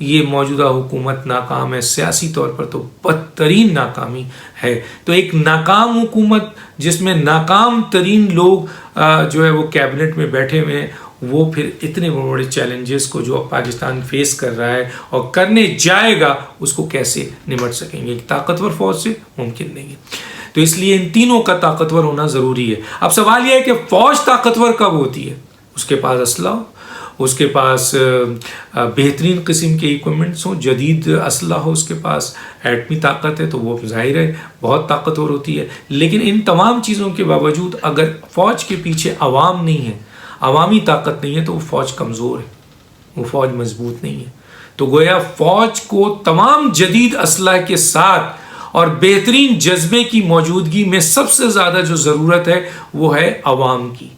یہ موجودہ حکومت ناکام ہے، سیاسی طور پر تو بدترین ناکامی ہے. تو ایک ناکام حکومت جس میں ناکام ترین لوگ جو ہے وہ کیبنٹ میں بیٹھے ہوئے ہیں، وہ پھر اتنے بڑے چیلنجز کو جو پاکستان فیس کر رہا ہے اور کرنے جائے گا اس کو کیسے نمٹ سکیں گے؟ ایک طاقتور فوج سے ممکن نہیں ہے. تو اس لیے ان تینوں کا طاقتور ہونا ضروری ہے. اب سوال یہ ہے کہ فوج طاقتور کب ہوتی ہے؟ اس کے پاس اسلحہ ہو، اس کے پاس بہترین قسم کے ایکوپمنٹس ہوں، جدید اسلحہ ہو، اس کے پاس ایٹمی طاقت ہے تو وہ ظاہر ہے بہت طاقتور ہوتی ہے. لیکن ان تمام چیزوں کے باوجود اگر فوج کے پیچھے عوام نہیں ہے، عوامی طاقت نہیں ہے، تو وہ فوج کمزور ہے، وہ فوج مضبوط نہیں ہے. تو گویا فوج کو تمام جدید اسلحہ کے ساتھ اور بہترین جذبے کی موجودگی میں سب سے زیادہ جو ضرورت ہے وہ ہے عوام کی.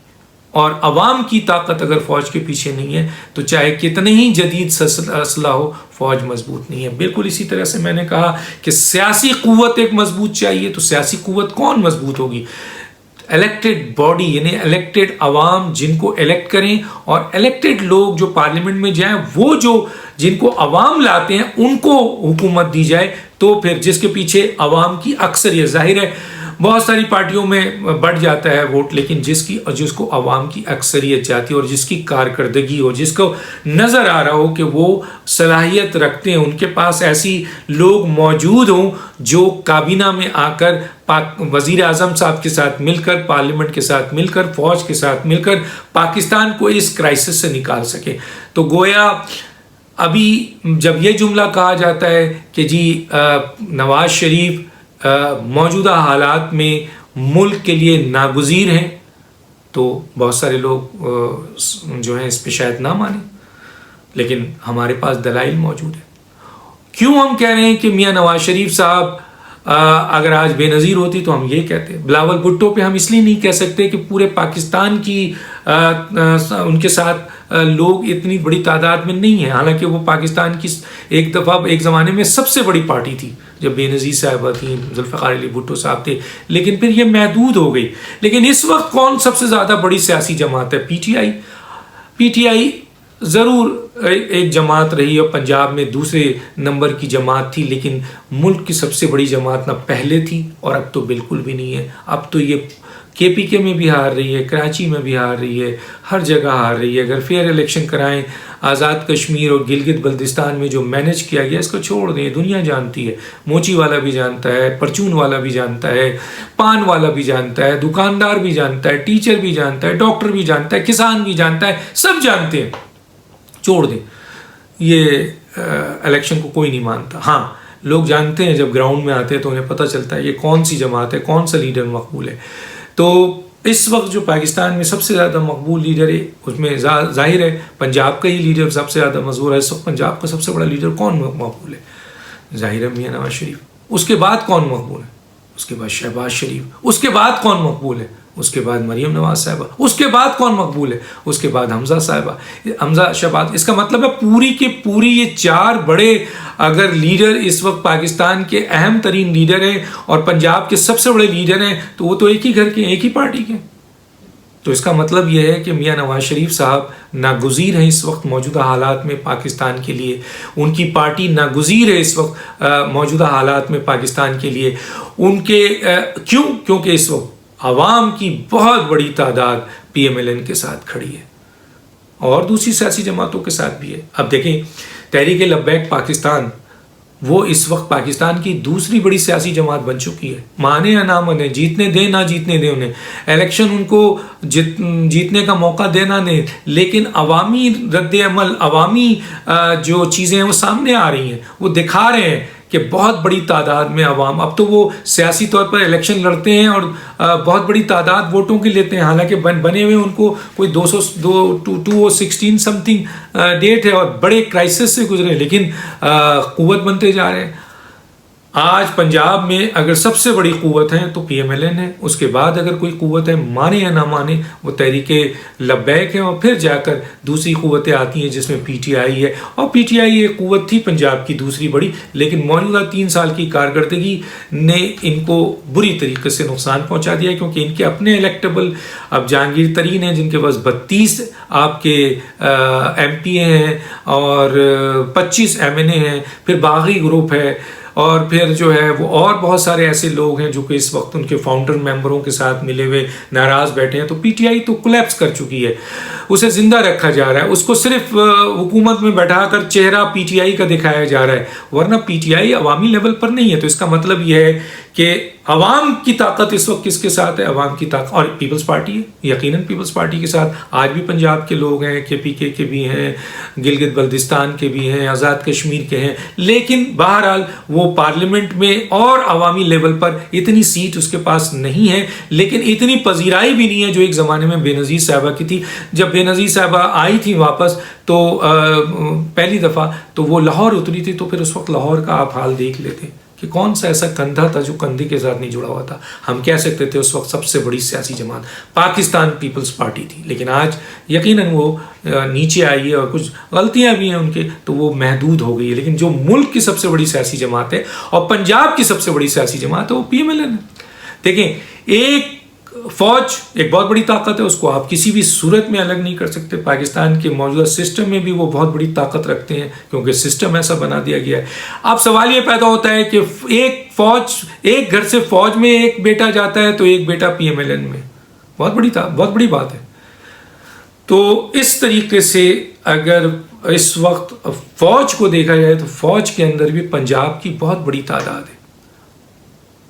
اور عوام کی طاقت اگر فوج کے پیچھے نہیں ہے تو چاہے کتنے ہی جدید اسلحہ ہو، فوج مضبوط نہیں ہے. بالکل اسی طرح سے میں نے کہا کہ سیاسی قوت ایک مضبوط چاہیے. تو سیاسی قوت کون مضبوط ہوگی؟ الیکٹڈ باڈی، یعنی الیکٹڈ عوام جن کو الیکٹ کریں، اور الیکٹڈ لوگ جو پارلیمنٹ میں جائیں، وہ جو جن کو عوام لاتے ہیں ان کو حکومت دی جائے. تو پھر جس کے پیچھے عوام کی اکثریت، ظاہر ہے بہت ساری پارٹیوں میں بڑھ جاتا ہے ووٹ، لیکن جس کو عوام کی اکثریت چاہتی ہے اور جس کی کارکردگی ہو، جس کو نظر آ رہا ہو کہ وہ صلاحیت رکھتے ہیں، ان کے پاس ایسی لوگ موجود ہوں جو کابینہ میں آ کر وزیر اعظم صاحب کے ساتھ مل کر، پارلیمنٹ کے ساتھ مل کر، فوج کے ساتھ مل کر پاکستان کو اس کرائسس سے نکال سکے. تو گویا ابھی جب یہ جملہ کہا جاتا ہے کہ جی نواز شریف موجودہ حالات میں ملک کے لیے ناگزیر ہیں، تو بہت سارے لوگ جو ہیں اس پہ شاید نہ مانیں، لیکن ہمارے پاس دلائل موجود ہیں. کیوں ہم کہہ رہے ہیں کہ میاں نواز شریف صاحب اگر آج بے نظیر ہوتی تو ہم یہ کہتے ہیں. بلاول بھٹو پہ ہم اس لیے نہیں کہہ سکتے کہ پورے پاکستان کی ان کے ساتھ لوگ اتنی بڑی تعداد میں نہیں ہیں، حالانکہ وہ پاکستان کی ایک دفعہ ایک زمانے میں سب سے بڑی پارٹی تھی جب بے نظیر صاحبہ تھیں، ذوالفقار علی بھٹو صاحب تھے، لیکن پھر یہ محدود ہو گئی. لیکن اس وقت کون سب سے زیادہ بڑی سیاسی جماعت ہے؟ P T I. P T I ضرور ایک جماعت رہی اور پنجاب میں دوسرے نمبر کی جماعت تھی، لیکن ملک کی سب سے بڑی جماعت نہ پہلے تھی اور اب تو بالکل بھی نہیں ہے. اب تو یہ کے پی کے میں بھی ہار رہی ہے، کراچی میں بھی ہار رہی ہے، ہر جگہ ہار رہی ہے. اگر فیئر الیکشن کرائیں، آزاد کشمیر اور گلگت بلتستان میں جو مینج کیا گیا اس کو چھوڑ دیں، دنیا جانتی ہے، موچی والا بھی جانتا ہے، پرچون والا بھی جانتا ہے، پان والا بھی جانتا ہے، دکاندار بھی جانتا ہے، ٹیچر بھی جانتا ہے، ڈاکٹر بھی جانتا ہے، کسان بھی جانتا ہے، سب جانتے ہیں. چھوڑ دیں، یہ الیکشن کو کوئی نہیں مانتا. ہاں لوگ جانتے ہیں، جب گراؤنڈ میں آتے ہیں تو انہیں پتہ چلتا ہے یہ کون سی جماعت ہے، کون سا لیڈر مقبول ہے. تو اس وقت جو پاکستان میں سب سے زیادہ مقبول لیڈر ہے اس میں ظاہر ہے پنجاب کا ہی لیڈر سب سے زیادہ مشہور ہے. اس وقت پنجاب کا سب سے بڑا لیڈر کون مقبول ہے؟ ظاہر ہے میاں نواز شریف. اس کے بعد کون مقبول ہے؟ اس کے بعد شہباز شریف. اس کے بعد کون مقبول ہے؟ اس کے بعد مریم نواز صاحبہ. اس کے بعد کون مقبول ہے؟ اس کے بعد حمزہ صاحبہ، حمزہ شہباز. اس کا مطلب ہے پوری کے پوری یہ چار بڑے اگر لیڈر اس وقت پاکستان کے اہم ترین لیڈر ہیں اور پنجاب کے سب سے بڑے لیڈر ہیں تو وہ تو ایک ہی گھر کے، ایک ہی پارٹی کے. تو اس کا مطلب یہ ہے کہ میاں نواز شریف صاحب ناگزیر ہیں اس وقت موجودہ حالات میں پاکستان کے لیے. ان کی پارٹی ناگزیر ہے اس وقت موجودہ حالات میں پاکستان کے لیے. ان کے کیونکہ اس وقت عوام کی بہت بڑی تعداد پی ایم ایل این کے ساتھ کھڑی ہے اور دوسری سیاسی جماعتوں کے ساتھ بھی ہے. اب دیکھیں تحریک لبیک پاکستان وہ اس وقت پاکستان کی دوسری بڑی سیاسی جماعت بن چکی ہے. مانے یا نہ مانے، جیتنے دیں نہ جیتنے دیں انہیں، الیکشن ان کو جیتنے کا موقع دینا دیں، لیکن عوامی رد عمل، عوامی جو چیزیں ہیں وہ سامنے آ رہی ہیں، وہ دکھا رہے ہیں کہ بہت بڑی تعداد میں عوام اب تو وہ سیاسی طور پر الیکشن لڑتے ہیں اور بہت بڑی تعداد ووٹوں کی لیتے ہیں. حالانکہ بنے ہوئے ان کو کوئی 2016 سم تھنگ ڈیٹ ہے اور بڑے کرائسس سے گزرے، لیکن قوت بنتے جا رہے ہیں. آج پنجاب میں اگر سب سے بڑی قوت ہے تو پی ایم ایل این ہے، اس کے بعد اگر کوئی قوت ہے مانے یا نہ مانے وہ تحریک لبیک ہے، اور پھر جا کر دوسری قوتیں آتی ہیں جس میں پی ٹی آئی ہے، اور پی ٹی آئی ایک قوت تھی پنجاب کی دوسری بڑی، لیکن موجودہ 3 سال کی کارکردگی نے ان کو بری طریقے سے نقصان پہنچا دیا ہے، کیونکہ ان کے اپنے الیکٹیبل اب جہانگیر ترین ہیں جن کے پاس 32 آپ کے ایم پی ہیں اور 25 ایم این اے ہیں، پھر باغی گروپ ہے، اور پھر جو ہے وہ اور بہت سارے ایسے لوگ ہیں جو کہ اس وقت ان کے فاؤنڈر ممبروں کے ساتھ ملے ہوئے ناراض بیٹھے ہیں۔ تو پی ٹی آئی تو کولیپس کر چکی ہے، اسے زندہ رکھا جا رہا ہے، اس کو صرف حکومت میں بیٹھا کر چہرہ پی ٹی آئی کا دکھایا جا رہا ہے، ورنہ پی ٹی آئی عوامی لیول پر نہیں ہے۔ تو اس کا مطلب یہ ہے کہ عوام کی طاقت اس وقت کس کے ساتھ ہے؟ عوام کی طاقت اور پیپلز پارٹی ہے، یقیناً پیپلز پارٹی کے ساتھ آج بھی پنجاب کے لوگ ہیں، کے پی کے بھی ہیں، گلگت بلتستان کے بھی ہیں، آزاد کشمیر کے ہیں، لیکن بہرحال وہ پارلیمنٹ میں اور عوامی لیول پر اتنی سیٹ اس کے پاس نہیں ہے، لیکن اتنی پذیرائی بھی نہیں ہے جو ایک زمانے میں بے نظیر صاحبہ کی تھی۔ جب بے نظیر صاحبہ آئی تھی واپس تو پہلی دفعہ تو وہ لاہور اتری تھی، تو پھر اس وقت لاہور کا آپ حال دیکھ لیتے کہ کون سا ایسا کندھا تھا جو کندھے کے ساتھ نہیں جڑا ہوا تھا۔ ہم کہہ سکتے تھے اس وقت سب سے بڑی سیاسی جماعت پاکستان پیپلز پارٹی تھی، لیکن آج یقیناً وہ نیچے آئی ہے اور کچھ غلطیاں بھی ہیں ان کے، تو وہ محدود ہو گئی ہے۔ لیکن جو ملک کی سب سے بڑی سیاسی جماعت ہے اور پنجاب کی سب سے بڑی سیاسی جماعت ہے وہ پی ایم ایل این ہے۔ دیکھیں، ایک فوج ایک بہت بڑی طاقت ہے، اس کو آپ کسی بھی صورت میں الگ نہیں کر سکتے۔ پاکستان کے موجودہ سسٹم میں بھی وہ بہت بڑی طاقت رکھتے ہیں کیونکہ سسٹم ایسا بنا دیا گیا ہے۔ اب سوال یہ پیدا ہوتا ہے کہ ایک گھر سے فوج میں ایک بیٹا جاتا ہے تو ایک بیٹا پی ایم ایل این میں، بہت بڑی بات ہے۔ تو اس طریقے سے اگر اس وقت فوج کو دیکھا جائے تو فوج کے اندر بھی پنجاب کی بہت بڑی تعداد ہے۔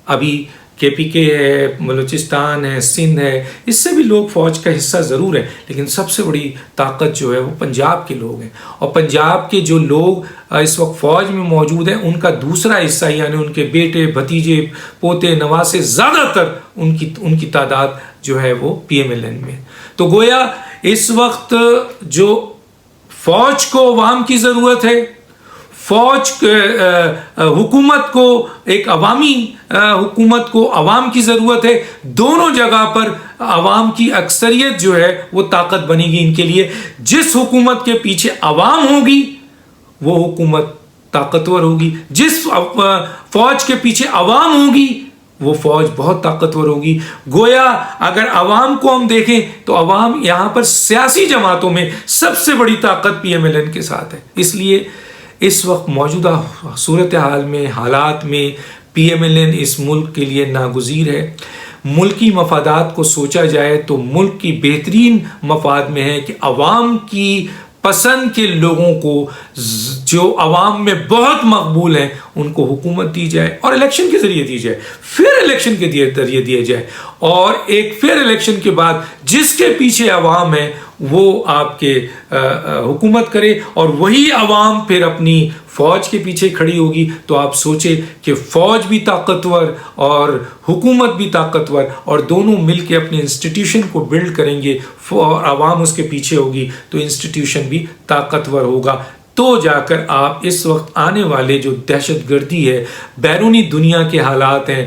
ابھی کے پی کے ہے، بلوچستان ہے، سندھ ہے، اس سے بھی لوگ فوج کا حصہ ضرور ہے، لیکن سب سے بڑی طاقت جو ہے وہ پنجاب کے لوگ ہیں، اور پنجاب کے جو لوگ اس وقت فوج میں موجود ہیں ان کا دوسرا حصہ یعنی ان کے بیٹے، بھتیجے، پوتے، نواسے، زیادہ تر ان کی تعداد جو ہے وہ پی ایم ایل این میں۔ تو گویا اس وقت جو فوج کو عوام کی ضرورت ہے، فوج حکومت کو ایک عوامی حکومت کو عوام کی ضرورت ہے، دونوں جگہ پر عوام کی اکثریت جو ہے وہ طاقت بنے گی ان کے لیے۔ جس حکومت کے پیچھے عوام ہوگی وہ حکومت طاقتور ہوگی، جس فوج کے پیچھے عوام ہوگی وہ فوج بہت طاقتور ہوگی۔ گویا اگر عوام کو ہم دیکھیں تو عوام یہاں پر سیاسی جماعتوں میں سب سے بڑی طاقت پی ایم ایل این کے ساتھ ہے۔ اس لیے اس وقت موجودہ صورتحال میں، حالات میں پی ایم ایل این اس ملک کے لیے ناگزیر ہے۔ ملکی مفادات کو سوچا جائے تو ملک کی بہترین مفاد میں ہے کہ عوام کی پسند کے لوگوں کو جو عوام میں بہت مقبول ہیں ان کو حکومت دی جائے اور الیکشن کے ذریعے دی جائے، پھر الیکشن کے ذریعے دیا جائے، اور ایک پھر الیکشن کے بعد جس کے پیچھے عوام ہے وہ آپ کے حکومت کرے، اور وہی عوام پھر اپنی فوج کے پیچھے کھڑی ہوگی۔ تو آپ سوچیں کہ فوج بھی طاقتور اور حکومت بھی طاقتور، اور دونوں مل کے اپنے انسٹیٹیوشن کو بلڈ کریں گے، اور عوام اس کے پیچھے ہوگی تو انسٹیٹیوشن بھی طاقتور ہوگا۔ تو جا کر آپ اس وقت آنے والے جو دہشت گردی ہے، بیرونی دنیا کے حالات ہیں،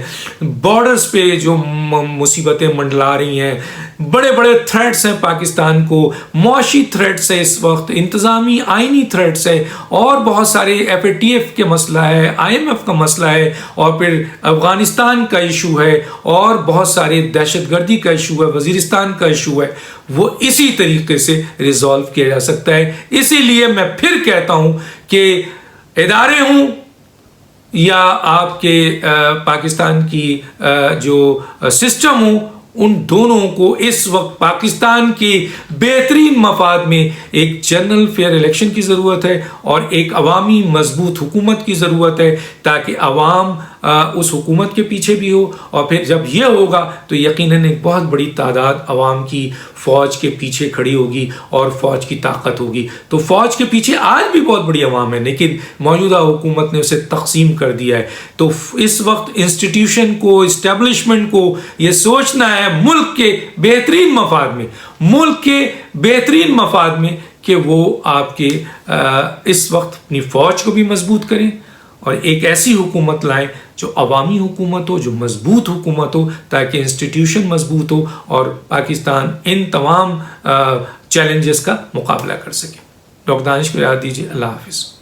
بارڈرز پہ جو مصیبتیں منڈلا رہی ہیں، بڑے بڑے تھریٹس ہیں پاکستان کو، معاشی تھریٹس ہے، اس وقت انتظامی آئینی تھریٹس ہے، اور بہت سارے ایف اے ٹی ایف کے مسئلہ ہے، آئی ایم ایف کا مسئلہ ہے، اور پھر افغانستان کا ایشو ہے، اور بہت سارے دہشت گردی کا ایشو ہے، وزیرستان کا ایشو ہے، وہ اسی طریقے سے ریزالو کیا جا سکتا ہے۔ اسی لیے میں پھر کہتا ہوں کہ ادارے ہوں یا آپ کے پاکستان کی جو سسٹم ہوں، ان دونوں کو اس وقت پاکستان کے بہترین مفاد میں ایک جنرل فیئر الیکشن کی ضرورت ہے اور ایک عوامی مضبوط حکومت کی ضرورت ہے، تاکہ عوام اس حکومت کے پیچھے بھی ہو، اور پھر جب یہ ہوگا تو یقیناً ایک بہت بڑی تعداد عوام کی فوج کے پیچھے کھڑی ہوگی اور فوج کی طاقت ہوگی۔ تو فوج کے پیچھے آج بھی بہت بڑی عوام ہے، لیکن موجودہ حکومت نے اسے تقسیم کر دیا ہے۔ تو اس وقت انسٹیٹیوشن کو، اسٹیبلشمنٹ کو یہ سوچنا ہے ملک کے بہترین مفاد میں کہ وہ آپ کے اس وقت اپنی فوج کو بھی مضبوط کریں اور ایک ایسی حکومت لائیں جو عوامی حکومت ہو، جو مضبوط حکومت ہو، تاکہ انسٹیٹیوشن مضبوط ہو اور پاکستان ان تمام چیلنجز کا مقابلہ کر سکے۔ ڈاکٹر دانش کو یاد دیجیے۔ اللہ حافظ۔